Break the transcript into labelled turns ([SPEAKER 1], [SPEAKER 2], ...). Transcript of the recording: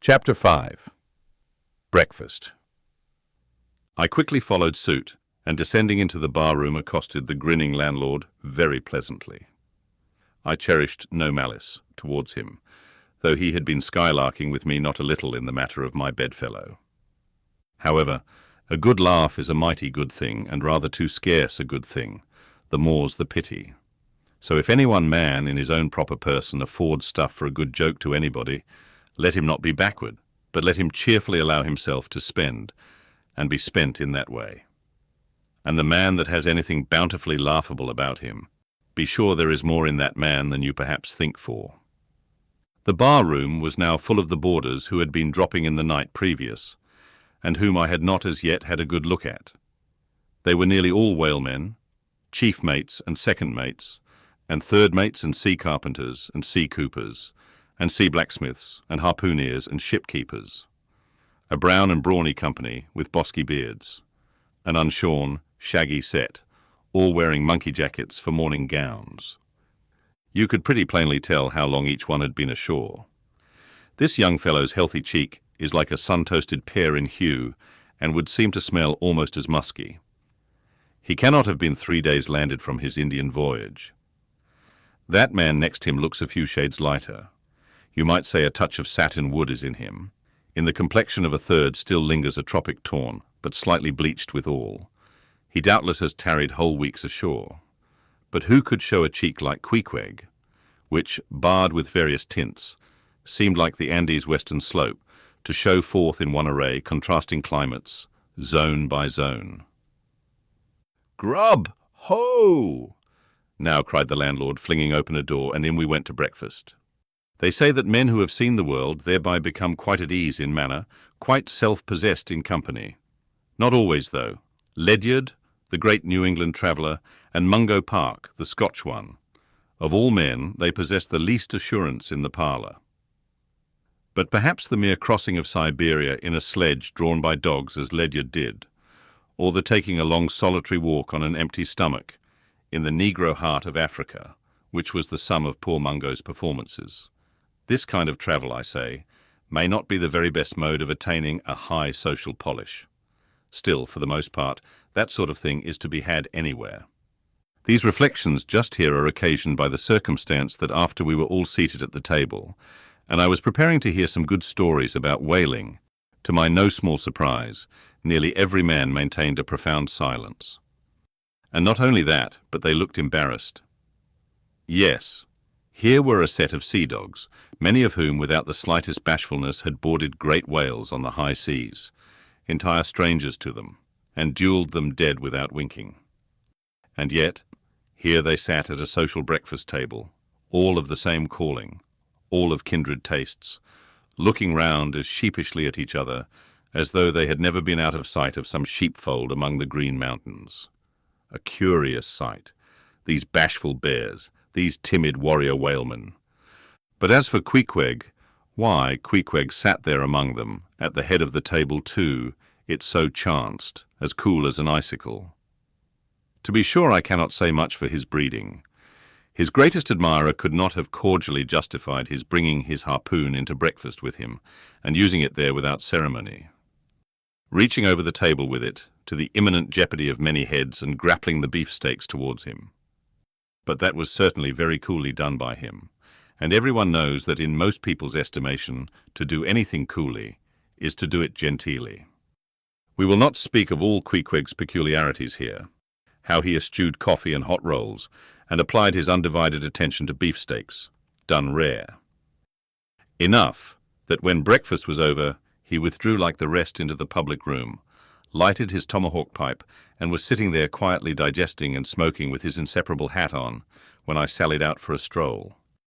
[SPEAKER 1] Chapter 5. Breakfast. I quickly followed suit, and descending into the bar-room accosted the grinning landlord very pleasantly. I cherished no malice towards him, though he had been skylarking with me not a little in the matter of my bedfellow. However, a good laugh is a mighty good thing, and rather too scarce a good thing, the more's the pity. So if any one man in his own proper person affords stuff for a good joke to anybody, let him not be backward, but let him cheerfully allow himself to spend, and be spent in that way. And the man that has anything bountifully laughable about him, be sure there is more in that man than you perhaps think for. The bar-room was now full of the boarders who had been dropping in the night previous, and whom I had not as yet had a good look at. They were nearly all whalemen, chief mates and second mates, and third mates and sea carpenters and sea coopers, and sea blacksmiths, and harpooneers, and shipkeepers. A brown and brawny company with bosky beards, an unshorn, shaggy set, all wearing monkey jackets for morning gowns. You could pretty plainly tell how long each one had been ashore. This young fellow's healthy cheek is like a sun-toasted pear in hue, and would seem to smell almost as musky. He cannot have been 3 days landed from his Indian voyage. That man next him looks a few shades lighter. You might say a touch of satin wood is in him. In the complexion of a third still lingers a tropic tawn, but slightly bleached withal. He doubtless has tarried whole weeks ashore. But who could show a cheek like Queequeg, which, barred with various tints, seemed like the Andes' western slope, to show forth in one array contrasting climates, zone by zone. "Grub! Ho!" now cried the landlord, flinging open a door, and in we went to breakfast. They say that men who have seen the world thereby become quite at ease in manner, quite self-possessed in company. Not always, though. Ledyard, the great New England traveller, and Mungo Park, the Scotch one. Of all men, they possess the least assurance in the parlour. But perhaps the mere crossing of Siberia in a sledge drawn by dogs as Ledyard did, or the taking a long solitary walk on an empty stomach in the Negro heart of Africa, which was the sum of poor Mungo's performances. This kind of travel, I say, may not be the very best mode of attaining a high social polish. Still, for the most part, that sort of thing is to be had anywhere. These reflections just here are occasioned by the circumstance that after we were all seated at the table, and I was preparing to hear some good stories about whaling, to my no small surprise, nearly every man maintained a profound silence. And not only that, but they looked embarrassed. Yes, here were a set of sea dogs, many of whom without the slightest bashfulness had boarded great whales on the high seas, entire strangers to them, and duelled them dead without winking. And yet, here they sat at a social breakfast table, all of the same calling, all of kindred tastes, looking round as sheepishly at each other as though they had never been out of sight of some sheepfold among the green mountains. A curious sight, these bashful bears, these timid warrior whalemen. But as for Queequeg, why, Queequeg sat there among them, at the head of the table too, it so chanced, as cool as an icicle. To be sure, I cannot say much for his breeding. His greatest admirer could not have cordially justified his bringing his harpoon into breakfast with him, and using it there without ceremony. Reaching over the table with it, to the imminent jeopardy of many heads, and grappling the beefsteaks towards him. But that was certainly very coolly done by him, and everyone knows that in most people's estimation, to do anything coolly is to do it genteelly. We will not speak of all Queequeg's peculiarities here, how he eschewed coffee and hot rolls, and applied his undivided attention to beefsteaks, done rare. Enough that when breakfast was over, he withdrew like the rest into the public room, lighted his tomahawk pipe, and was sitting there quietly digesting and smoking with his inseparable hat on, when I sallied out for a stroll.